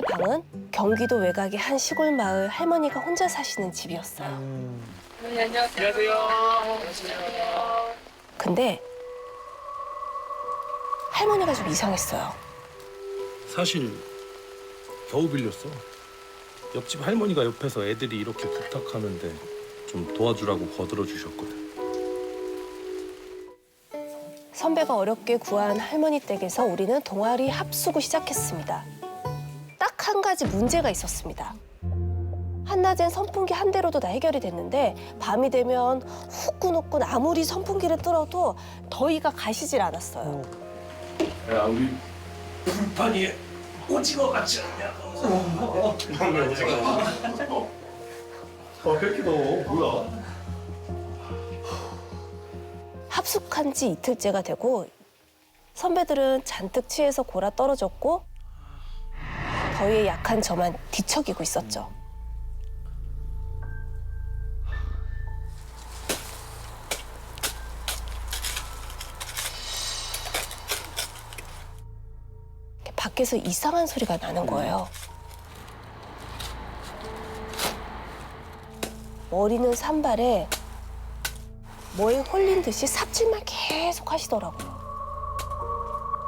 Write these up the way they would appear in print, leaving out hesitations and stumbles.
방은 경기도 외곽의 한 시골 마을 할머니가 혼자 사시는 집이었어요. 안녕하세요. 근데 할머니가 좀 이상했어요. 사실 겨우 빌렸어. 옆집 할머니가 옆에서 애들이 이렇게 부탁하는데 좀 도와주라고 거들어 주셨거든. 선배가 어렵게 구한 할머니 댁에서 우리는 동아리 합숙을 시작했습니다. 딱 한 가지 문제가 있었습니다. 한낮엔 선풍기 한 대로도 다 해결이 됐는데 밤이 되면 후끈후끈 아무리 선풍기를 틀어도 더위가 가시질 않았어요. 야, 우리 불판 위에 오징어 같지 않냐? 왜 이렇게 더워? 뭐야? 합숙한 지 이틀째가 되고 선배들은 잔뜩 취해서 골아 떨어졌고 더위에 약한 저만 뒤척이고 있었죠. 밖에서 이상한 소리가 나는 거예요. 머리는 산발에 뭐에 홀린 듯이 삽질만 계속 하시더라고요.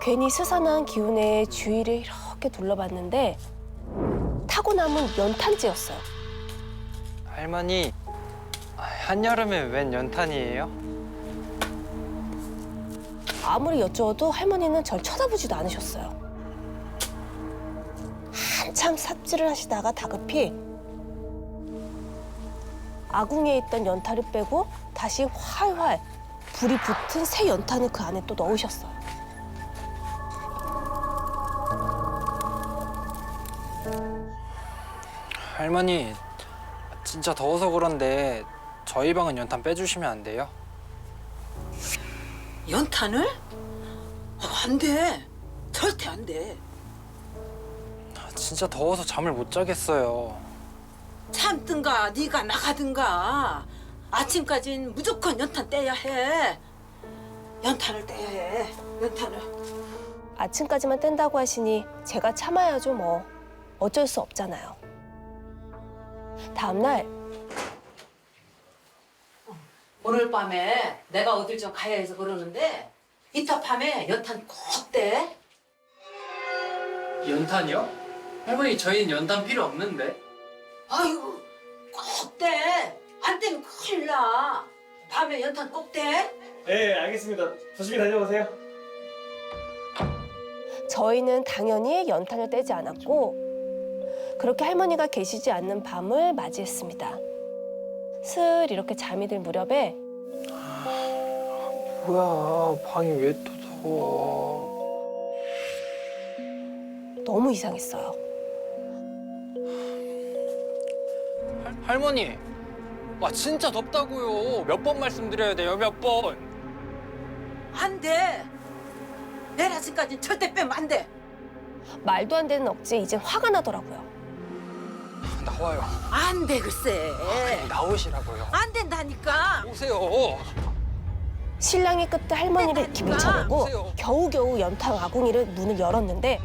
괜히 스산한 기운에 주위를 이렇게 둘러봤는데 타고 남은 연탄재였어요. 할머니, 한여름에 웬 연탄이에요? 아무리 여쭈어도 할머니는 절 쳐다보지도 않으셨어요. 한참 삽질을 하시다가 다급히 아궁이에 있던 연탄을 빼고 다시 활활 불이 붙은 새 연탄을 그 안에 또 넣으셨어요. 할머니, 진짜 더워서 그런데 저희 방은 연탄 빼주시면 안 돼요? 연탄을? 안 돼. 절대 안 돼. 진짜 더워서 잠을 못 자겠어요. 참든가 네가 나가든가. 아침까진 무조건 연탄 떼야 해. 연탄을 떼야 해. 연탄을. 아침까지만 뗀다고 하시니 제가 참아야죠 뭐. 어쩔 수 없잖아요. 다음 날 오늘 밤에 내가 어딜 좀 가야 해서 그러는데 이따 밤에 연탄 꼭 떼. 연탄이요? 할머니, 저희는 연탄 필요 없는데. 아이고 꼭 떼. 안 떼면 큰일 나. 밤에 연탄 꼭 떼. 네, 알겠습니다. 조심히 다녀오세요. 저희는 당연히 연탄을 떼지 않았고 그렇게 할머니가 계시지 않는 밤을 맞이했습니다. 슬 이렇게 잠이 들 무렵에 뭐야, 방이 왜 또 더워. 너무 이상했어요. 할머니, 진짜 덥다고요. 몇 번 말씀드려야 돼요, 몇 번. 안 돼. 내일 아침까지 절대 빼면 안 돼. 말도 안 되는 억지에 이젠 화가 나더라고요. 나와요. 안 돼, 글쎄. 나오시라고요. 안 된다니까. 오세요. 신랑이 끝에 할머니를 이렇게 밀쳐내고 오세요. 겨우겨우 연탄 아궁이를 문을 열었는데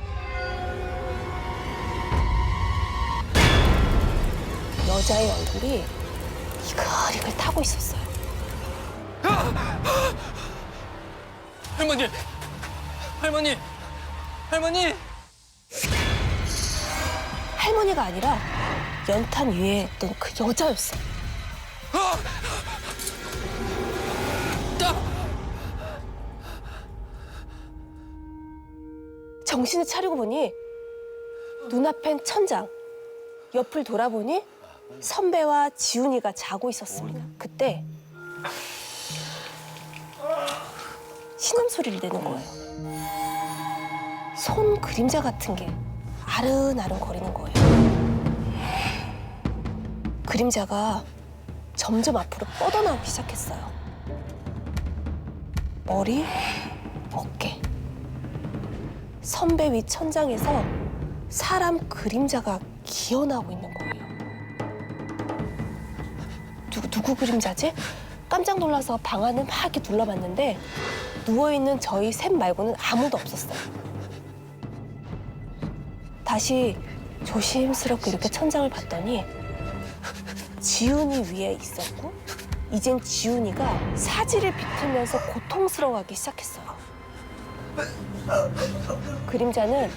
여자의 얼굴이 이글이글 타고 있었어요. 할머니! 할머니! 할머니! 할머니가 아니라 연탄 위에 있던 그 여자였어요. 정신을 차리고 보니 눈앞엔 천장, 옆을 돌아보니 선배와 지훈이가 자고 있었습니다. 그때 신음소리를 내는 거예요. 손 그림자 같은 게 아른아른 거리는 거예요. 그림자가 점점 앞으로 뻗어나오기 시작했어요. 머리, 어깨. 선배 위 천장에서 사람 그림자가 기어나오고 있는 거예요. 누구 그림자지? 깜짝 놀라서 방 안을 막 이렇게 둘러봤는데 누워있는 저희 셋 말고는 아무도 없었어요. 다시 조심스럽게 이렇게 천장을 봤더니 지훈이 위에 있었고 이젠 지훈이가 사지를 비틀면서 고통스러워하기 시작했어요. 그림자는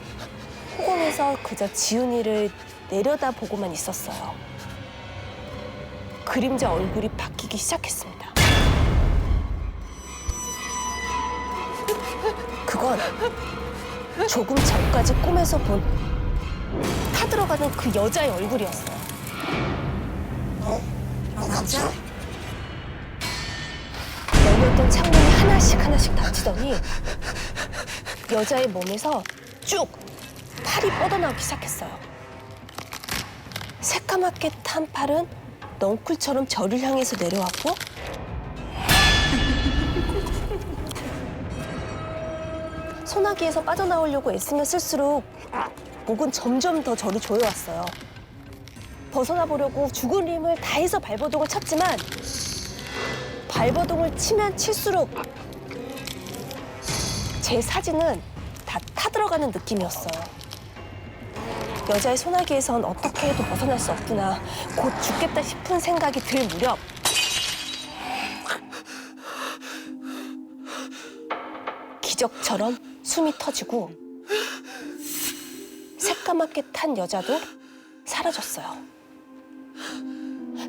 후공에서 그저 지훈이를 내려다보고만 있었어요. 그림자 얼굴이 바뀌기 시작했습니다. 그건 조금 전까지 꿈에서 본 타들어가는 그 여자의 얼굴이었어요. 열렸던 창문이 하나씩 닫히더니 여자의 몸에서 쭉 팔이 뻗어나오기 시작했어요. 새까맣게 탄 팔은 넝쿨처럼 저를 향해서 내려왔고 소나기에서 빠져나오려고 애쓰면 쓸수록 목은 점점 더 저를 조여왔어요. 벗어나 보려고 죽은 힘을 다해서 발버둥을 쳤지만 발버둥을 치면 칠수록 제 사진은 다 타들어가는 느낌이었어요. 여자의 소나기에선 어떻게 해도 벗어날 수 없구나. 곧 죽겠다 싶은 생각이 들 무렵 기적처럼 숨이 터지고 새까맣게 탄 여자도 사라졌어요.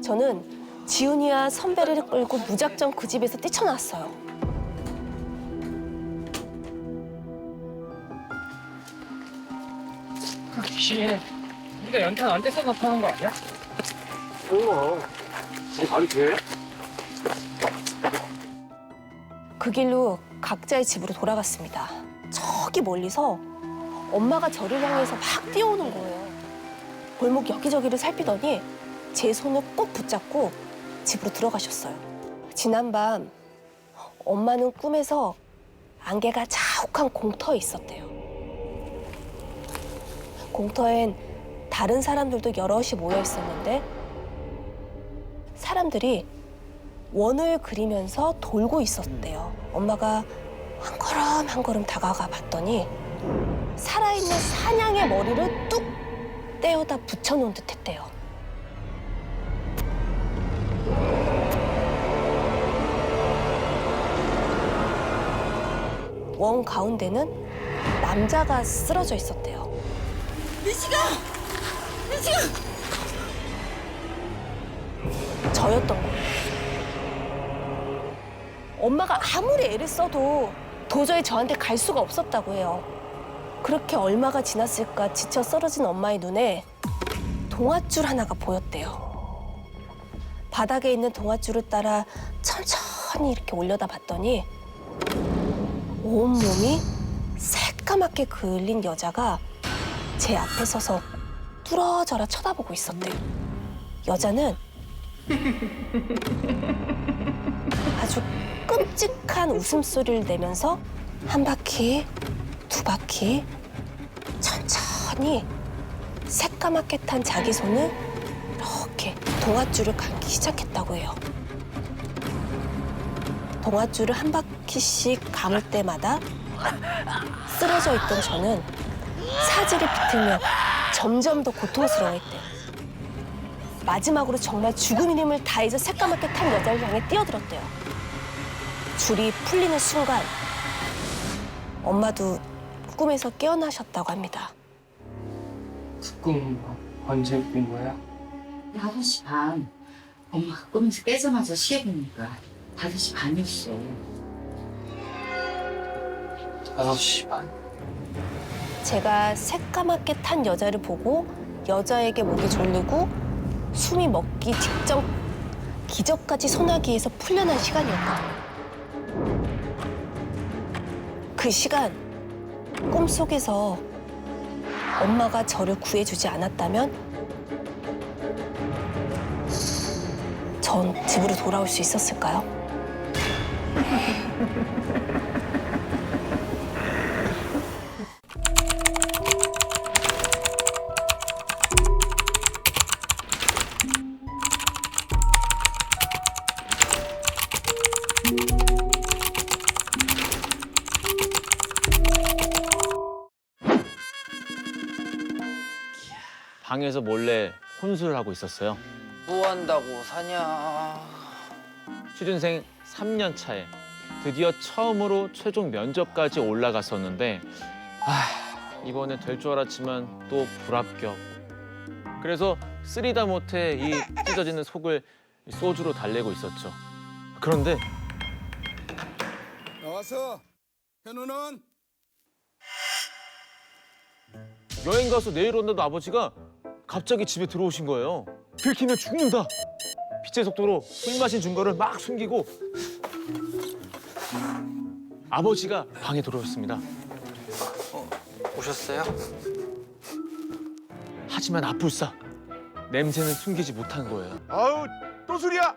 저는 지훈이와 선배를 끌고 무작정 그 집에서 뛰쳐나왔어요. 귀신. 우리가 연탄 안 떼서 나타난 거 아니야? 말이 돼? 그 길로 각자의 집으로 돌아갔습니다. 저기 멀리서 엄마가 저를 향해서 막 뛰어오는 거예요. 골목 여기저기를 살피더니 제 손을 꼭 붙잡고 집으로 들어가셨어요. 지난밤 엄마는 꿈에서 안개가 자욱한 공터에 있었대요. 공터엔 다른 사람들도 여럿이 모여 있었는데 사람들이 원을 그리면서 돌고 있었대요. 엄마가 한 걸음 한 걸음 다가가 봤더니 살아있는 사냥의 머리를 뚝 떼어다 붙여놓은 듯 했대요. 원 가운데는 남자가 쓰러져 있었대요. 저였던 거예요. 엄마가 아무리 애를 써도 도저히 저한테 갈 수가 없었다고 해요. 그렇게 얼마가 지났을까 지쳐 쓰러진 엄마의 눈에 동아줄 하나가 보였대요. 바닥에 있는 동아줄을 따라 천천히 이렇게 올려다 봤더니 온몸이 새까맣게 그을린 여자가 제 앞에 서서 뚫어져라 쳐다보고 있었대요. 여자는 아주 끔찍한 웃음소리를 내면서 한 바퀴, 두 바퀴 천천히 새까맣게 탄 자기 손을 이렇게 동아줄을 감기 시작했다고 해요. 동아줄을 한 바퀴씩 감을 때마다 쓰러져 있던 저는 사지를 비틀며 점점 더 고통스러워했대요. 마지막으로 정말 죽음의 힘을 다해서 새까맣게 탄 여자를 향해 뛰어들었대요. 줄이 풀리는 순간 엄마도 꿈에서 깨어나셨다고 합니다. 그 꿈 언제 꾼 거야? 5시 반. 엄마가 꿈에서 깨자마자 시계보니까 5시 반이었어. 5시 반? 제가 새까맣게 탄 여자를 보고 여자에게 목이 졸리고 숨이 먹기 직전 기적같이 소나기에서 풀려난 시간이었거든요. 그 시간 꿈속에서 엄마가 저를 구해주지 않았다면 전 집으로 돌아올 수 있었을까요? 방에서 몰래 혼술을 하고 있었어요. 뭐 한다고 사냐. 취준생 3년 차에 드디어 처음으로 최종 면접까지 올라갔었는데 이번에 될 줄 알았지만 또 불합격. 그래서 쓰리다 못해 이 찢어지는 속을 소주로 달래고 있었죠. 그런데 나와서 현우는 여행 가서 내일 온다던 아버지가 갑자기 집에 들어오신 거예요. 들키면 죽는다. 빛의 속도로 술 마신 증거를 막 숨기고 아버지가 방에 들어오셨습니다. 오셨어요? 하지만 앞불싸 냄새는 숨기지 못한 거예요. 아유, 또 술이야?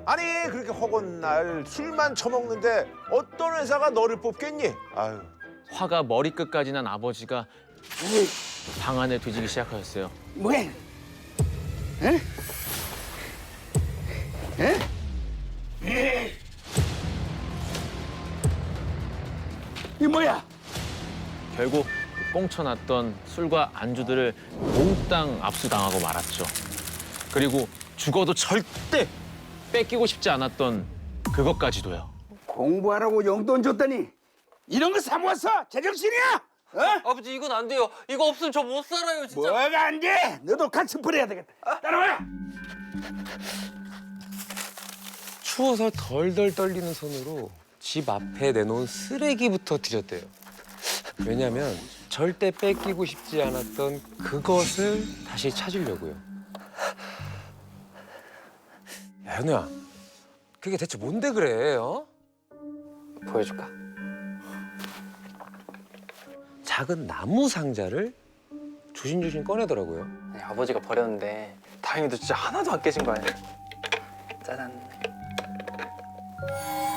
아니, 그렇게 허건 날 술만 처먹는데 어떤 회사가 너를 뽑겠니? 아유. 화가 머리끝까지 난 아버지가 방 안을 뒤지기 시작하셨어요. 뭐해? 에? 에? 이 뭐야? 결국 꽁쳐놨던 술과 안주들을 몽땅 압수당하고 말았죠. 그리고 죽어도 절대 뺏기고 싶지 않았던 그것까지도요. 공부하라고 용돈 줬더니 이런 거 사모았어? 제정신이야? 어? 아버지 이건 안 돼요. 이거 없으면 저 못 살아요 진짜. 뭐가 안 돼? 너도 같이 버려야 되겠다. 따라와. 추워서 덜덜 떨리는 손으로 집 앞에 내놓은 쓰레기부터 뒤졌대요. 왜냐면 절대 뺏기고 싶지 않았던 그것을 다시 찾으려고요. 야, 현우야, 그게 대체 뭔데 그래, 어? 보여줄까? 작은 나무 상자를 조심조심 꺼내더라고요. 아니, 아버지가 버렸는데 다행히도 진짜 하나도 안 깨진 거 아니에요. 짜잔.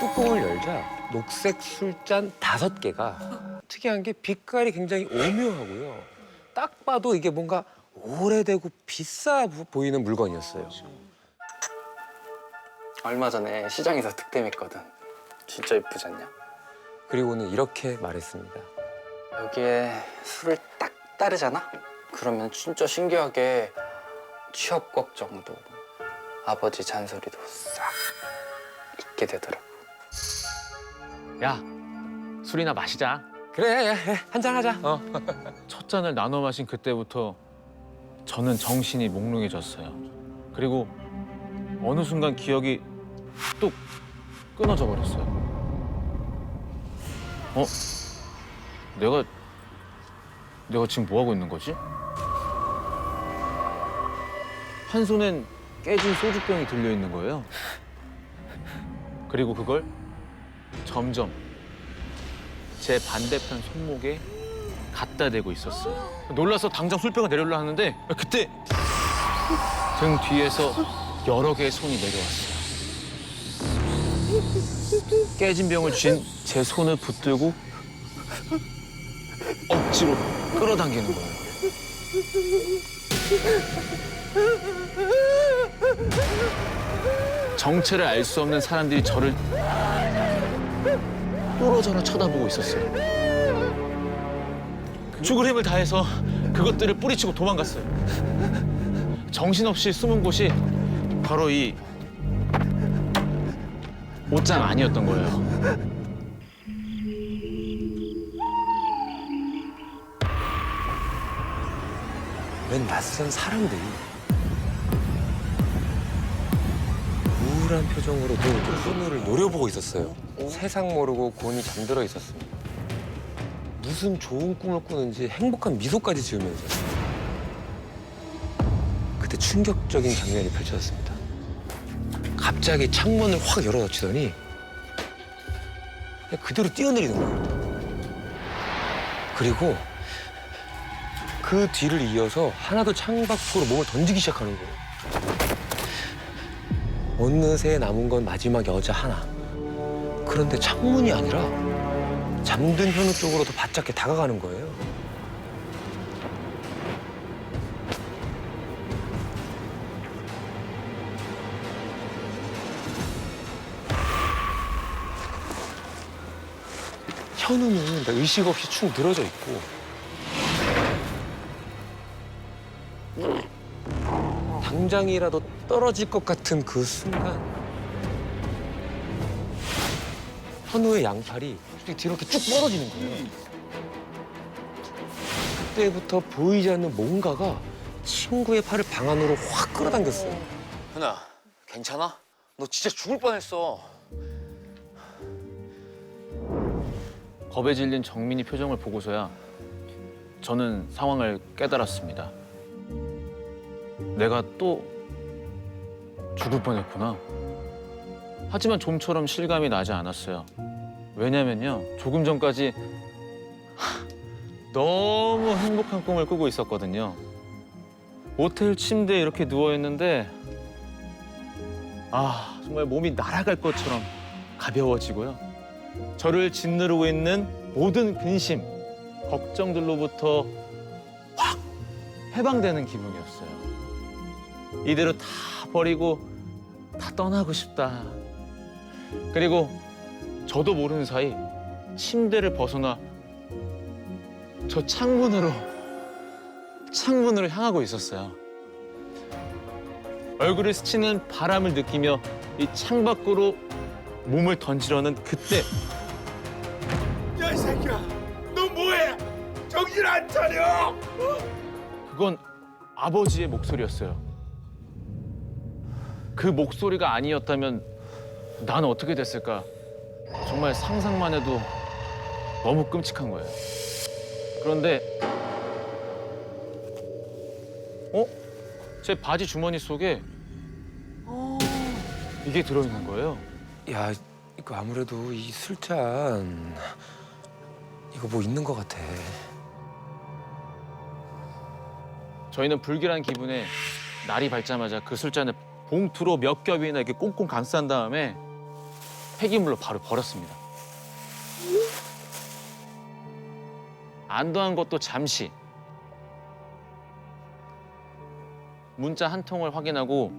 뚜껑을 열자 녹색 술잔 5개가 특이한 게 빛깔이 굉장히 오묘하고요. 딱 봐도 이게 뭔가 오래되고 비싸 보이는 물건이었어요. 얼마 전에 시장에서 득템했거든. 진짜 예쁘지 않냐? 그리고는 이렇게 말했습니다. 여기에 술을 딱 따르잖아? 그러면 진짜 신기하게 취업 걱정도 아버지 잔소리도 싹 잊게 되더라고. 야, 술이나 마시자. 그래, 야, 한잔 하자. 첫 잔을 나눠 마신 그때부터 저는 정신이 몽롱해졌어요. 그리고 어느 순간 기억이 뚝 끊어져 버렸어요. 내가 지금 뭐 하고 있는 거지? 한 손엔 깨진 소주병이 들려 있는 거예요. 그리고 그걸 점점 제 반대편 손목에 갖다 대고 있었어요. 놀라서 당장 술병을 내려려 하는데 그때 등 뒤에서 여러 개의 손이 내려왔어요. 깨진 병을 쥔 제 손을 붙들고 억지로 끌어당기는 거예요. 정체를 알 수 없는 사람들이 저를 뚫어져라 쳐다보고 있었어요. 죽을 힘을 다해서 그것들을 뿌리치고 도망갔어요. 정신없이 숨은 곳이 바로 이 옷장 안이었던 거예요. 웬 낯선 사람들이 우울한 표정으로 현우를 노려보고 있었어요. 세상 모르고 곤히 잠들어 있었습니다. 무슨 좋은 꿈을 꾸는지 행복한 미소까지 지으면서 그때 충격적인 장면이 펼쳐졌습니다. 갑자기 창문을 확 열어젖히더니 그냥 그대로 뛰어내리는 거예요. 그리고 그 뒤를 이어서 하나도 창밖으로 몸을 던지기 시작하는 거예요. 어느새 남은 건 마지막 여자 하나. 그런데 창문이 아니라 잠든 현우 쪽으로 더 바짝 다가가는 거예요. 현우는 의식 없이 축 늘어져 있고 심장이라도 떨어질 것 같은 그 순간 현우의 양팔이 뒤로 이렇게 쭉 뻗어지는 거예요. 그때부터 보이지 않는 뭔가가 친구의 팔을 방 안으로 확 끌어당겼어요. 현아, 괜찮아? 너 진짜 죽을 뻔했어. 겁에 질린 정민이 표정을 보고서야 저는 상황을 깨달았습니다. 내가 또 죽을 뻔했구나. 하지만 좀처럼 실감이 나지 않았어요. 왜냐면요, 조금 전까지 너무 행복한 꿈을 꾸고 있었거든요. 호텔 침대에 이렇게 누워있는데 정말 몸이 날아갈 것처럼 가벼워지고요. 저를 짓누르고 있는 모든 근심, 걱정들로부터 확 해방되는 기분이었어요. 이대로 다 버리고 다 떠나고 싶다. 그리고 저도 모르는 사이 침대를 벗어나 저 창문으로 향하고 있었어요. 얼굴을 스치는 바람을 느끼며 이 창밖으로 몸을 던지려는 그때 야, 이 새끼야, 너 뭐해? 정신 안 차려? 그건 아버지의 목소리였어요. 그 목소리가 아니었다면 난 어떻게 됐을까? 정말 상상만 해도 너무 끔찍한 거예요. 그런데 제 바지 주머니 속에 이게 들어있는 거예요. 야, 이거 아무래도 이 술잔 이거 뭐 있는 것 같아. 저희는 불길한 기분에 날이 밝자마자 그 술잔을 봉투로 몇 겹이나 이렇게 꽁꽁 감싼 다음에 폐기물로 바로 버렸습니다. 안도한 것도 잠시. 문자 한 통을 확인하고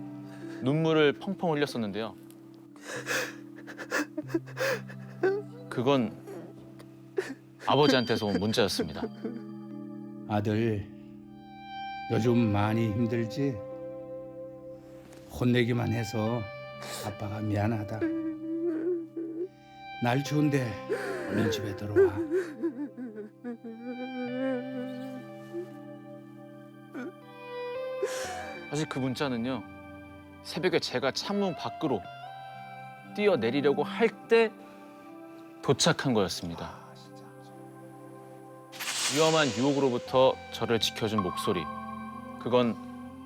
눈물을 펑펑 흘렸었는데요. 그건 아버지한테서 온 문자였습니다. 아들, 요즘 많이 힘들지? 혼내기만 해서 아빠가 미안하다. 날 추운데 얼른 집에 들어와. 사실 그 문자는요, 새벽에 제가 창문 밖으로 뛰어내리려고 할 때 도착한 거였습니다. 위험한 유혹으로부터 저를 지켜준 목소리. 그건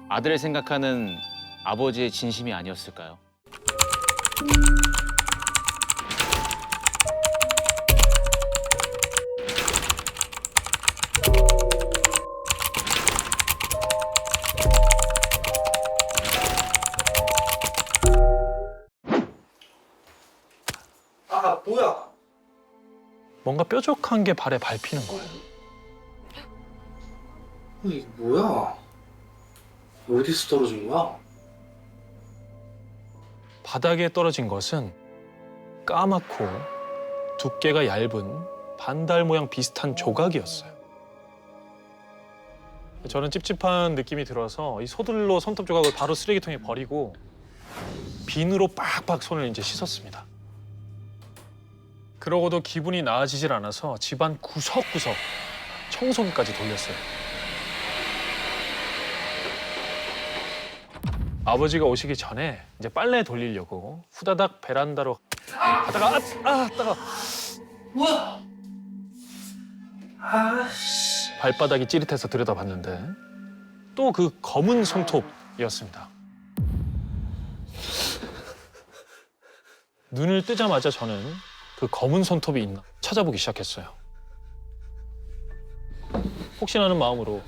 아들을 생각하는 아버지의 진심이 아니었을까요? 뭐야? 뭔가 뾰족한 게 발에 밟히는 거예요. 이게 뭐야? 어디서 떨어진 거야? 바닥에 떨어진 것은 까맣고 두께가 얇은 반달 모양 비슷한 조각이었어요. 저는 찝찝한 느낌이 들어서 이 소들로 손톱 조각을 바로 쓰레기통에 버리고 비누로 빡빡 손을 이제 씻었습니다. 그러고도 기분이 나아지질 않아서 집안 구석구석 청소기까지 돌렸어요. 아버지가 오시기 전에 이제 빨래 돌리려고 후다닥 베란다로 가다가 따가 뭐야? 발바닥이 찌릿해서 들여다봤는데 또 그 검은 손톱이었습니다. 눈을 뜨자마자 저는 그 검은 손톱이 있나 찾아보기 시작했어요. 혹시나 하는 마음으로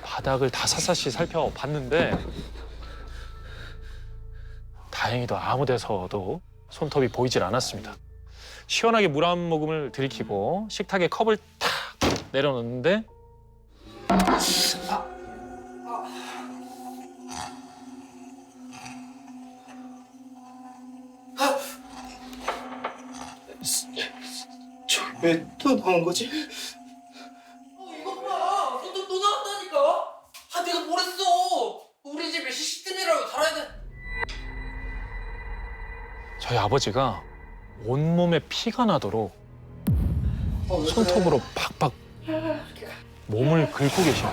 바닥을 다 샅샅이 살펴봤는데 다행히도 아무 데서도 손톱이 보이질 않았습니다. 시원하게 물 한 모금을 들이키고 식탁에 컵을 탁 내려놓는데 왜 또 나온 거지? 이것 봐! 손톱 또 나왔다니까! 내가 뭐랬어! 우리 집에 CCTV라고 저희 아버지가 온몸에 피가 나도록 손톱으로 팍팍 몸을 긁고 계셔.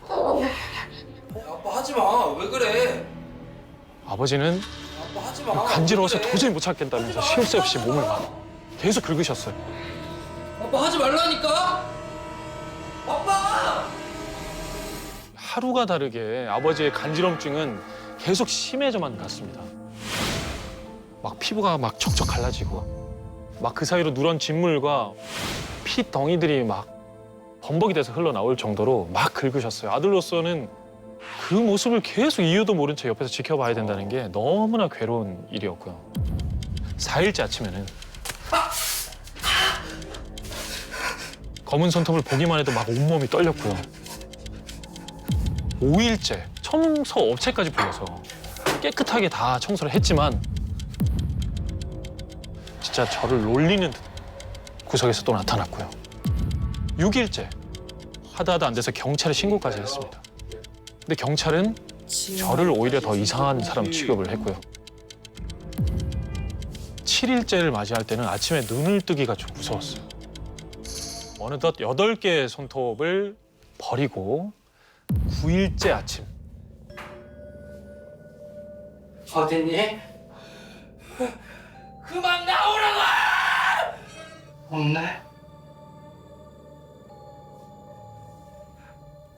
아빠 하지 마. 왜 그래? 아버지는 아빠 하지 마. 간지러워서 도저히 못 참겠다면서 쉴 새 없이 몸을 막 계속 긁으셨어요. 아빠 하지 말라니까. 아빠! 하루가 다르게 아버지의 간지럼증은 계속 심해져만 갔습니다. 막 피부가 막 척척 갈라지고 막 그 사이로 누런 진물과 피 덩이들이 막 범벅이 돼서 흘러나올 정도로 막 긁으셨어요. 아들로서는 그 모습을 계속 이유도 모른 채 옆에서 지켜봐야 된다는 게 너무나 괴로운 일이었고요. 4일째 아침에는 검은 손톱을 보기만 해도 막 온몸이 떨렸고요. 5일째 청소 업체까지 불러서 깨끗하게 다 청소를 했지만 진짜 저를 놀리는 듯 구석에서 또 나타났고요. 6일째 하다 안 돼서 경찰에 신고까지 했습니다. 근데 경찰은 저를 오히려 더 이상한 사람 취급을 했고요. 7일째를 맞이할 때는 아침에 눈을 뜨기가 좀 무서웠어요. 어느덧 8개의 손톱을 버리고 9일째 아침. 어딨니? 그만 나오라고! 없네.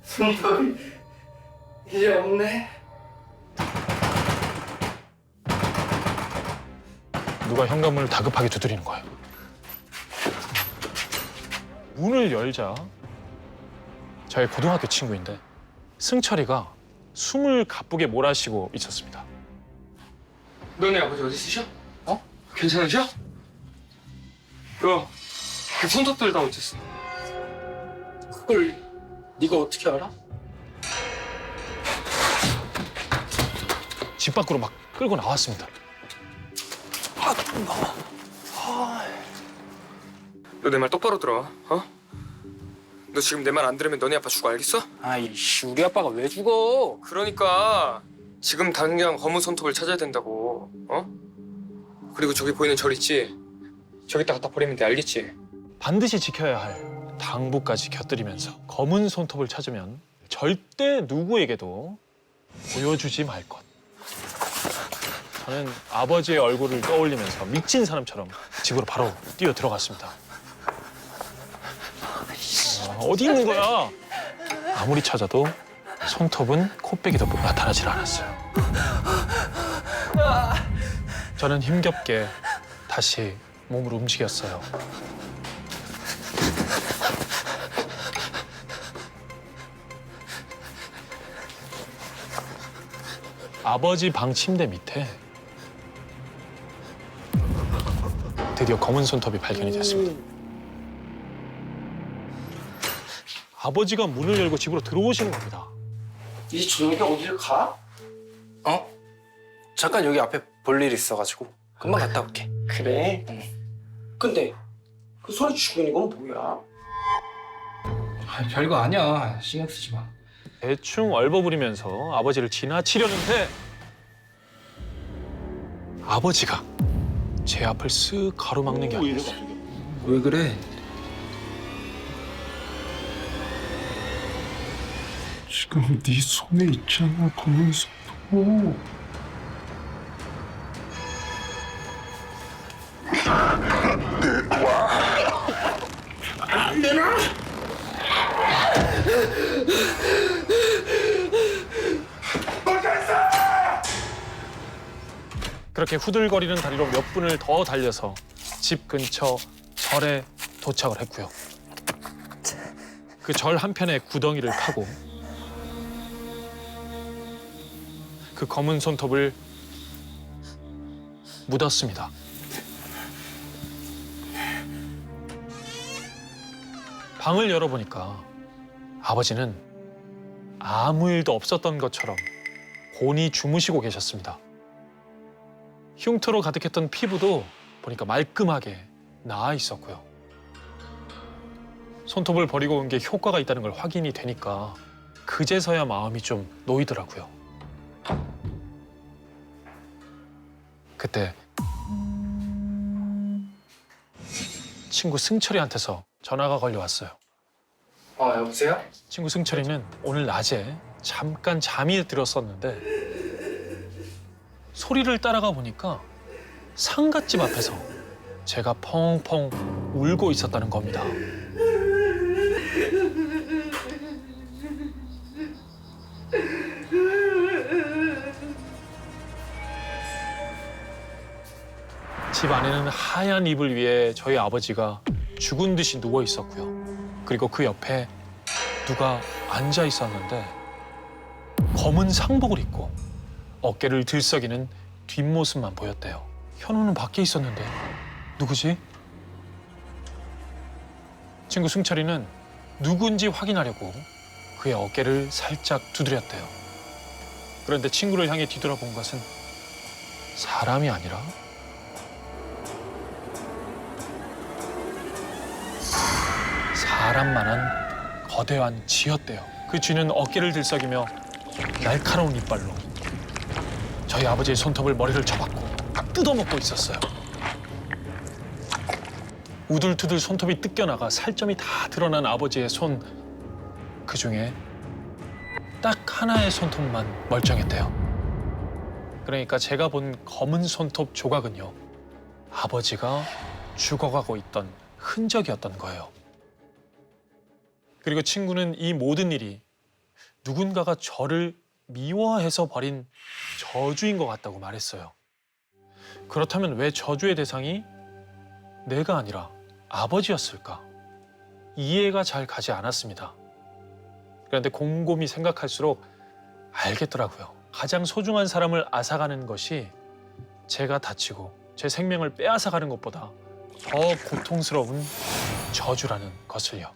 손톱이 이제 없네. 누가 현관문을 다급하게 두드리는 거예요. 문을 열자 저의 고등학교 친구인데 승철이가 숨을 가쁘게 몰아쉬고 있었습니다. 너네 아버지 어디 있으셔? 어? 괜찮으셔? 그 손톱들 다 어쨌어? 그걸 네가 어떻게 알아? 집 밖으로 막 끌고 나왔습니다. 너 내 말 똑바로 들어. 어? 너 지금 내 말 안 들으면 너네 아빠 죽어 알겠어? 아이씨, 우리 아빠가 왜 죽어? 그러니까 지금 당장 검은 손톱을 찾아야 된다고. 어? 그리고 저기 보이는 절 있지? 저기다 갖다 버리면 돼 알겠지? 반드시 지켜야 할 당부까지 곁들이면서 검은 손톱을 찾으면 절대 누구에게도 보여주지 말 것. 저는 아버지의 얼굴을 떠올리면서 미친 사람처럼 집으로 바로 뛰어 들어갔습니다. 어디 있는 거야? 아무리 찾아도 손톱은 코빼기도 나타나질 않았어요. 저는 힘겹게 다시 몸을 움직였어요. 아버지 방 침대 밑에 드디어 검은 손톱이 발견이 됐습니다. 아버지가 문을 열고 집으로 들어오시는 겁니다. 이 저녁에 어딜 가? 어? 잠깐 여기 앞에 볼 일 있어가지고 금방 갔다 올게. 그래? 응. 근데 그 소리 죽은 이건 뭐야? 별거 아니야. 신경 쓰지 마. 대충 얼버무리면서 아버지를 지나치려는데 아버지가 제 앞을 쓱 가로막는 게 아니었어요. 왜 그래? 지금 네 손에 있잖아 검은 손톱. 그렇게 후들거리는 다리로 몇 분을 더 달려서 집 근처 절에 도착을 했고요. 그 절 한편에 구덩이를 파고 그 검은 손톱을 묻었습니다. 방을 열어보니까 아버지는 아무 일도 없었던 것처럼 곤히 주무시고 계셨습니다. 흉터로 가득했던 피부도 보니까 말끔하게 나아 있었고요. 손톱을 버리고 온 게 효과가 있다는 걸 확인이 되니까 그제서야 마음이 좀 놓이더라고요. 그때 친구 승철이한테서 전화가 걸려왔어요. 여보세요? 친구 승철이는 오늘 낮에 잠깐 잠이 들었었는데 소리를 따라가 보니까 상갓집 앞에서 제가 펑펑 울고 있었다는 겁니다. 집 안에는 하얀 이불 위에 저희 아버지가 죽은 듯이 누워 있었고요. 그리고 그 옆에 누가 앉아 있었는데 검은 상복을 입고 어깨를 들썩이는 뒷모습만 보였대요. 현우는 밖에 있었는데 누구지? 친구 승철이는 누군지 확인하려고 그의 어깨를 살짝 두드렸대요. 그런데 친구를 향해 뒤돌아본 것은 사람이 아니라 사람만한 거대한 쥐였대요. 그 쥐는 어깨를 들썩이며 날카로운 이빨로 저희 아버지의 손톱을 머리를 쳐박고 뜯어먹고 있었어요. 우둘투둘 손톱이 뜯겨나가 살점이 다 드러난 아버지의 손, 그중에 딱 하나의 손톱만 멀쩡했대요. 그러니까 제가 본 검은 손톱 조각은요, 아버지가 죽어가고 있던 흔적이었던 거예요. 그리고 친구는 이 모든 일이 누군가가 저를 미워해서 벌인 저주인 것 같다고 말했어요. 그렇다면 왜 저주의 대상이 내가 아니라 아버지였을까? 이해가 잘 가지 않았습니다. 그런데 곰곰이 생각할수록 알겠더라고요. 가장 소중한 사람을 앗아가는 것이 제가 다치고 제 생명을 빼앗아가는 것보다 더 고통스러운 저주라는 것을요.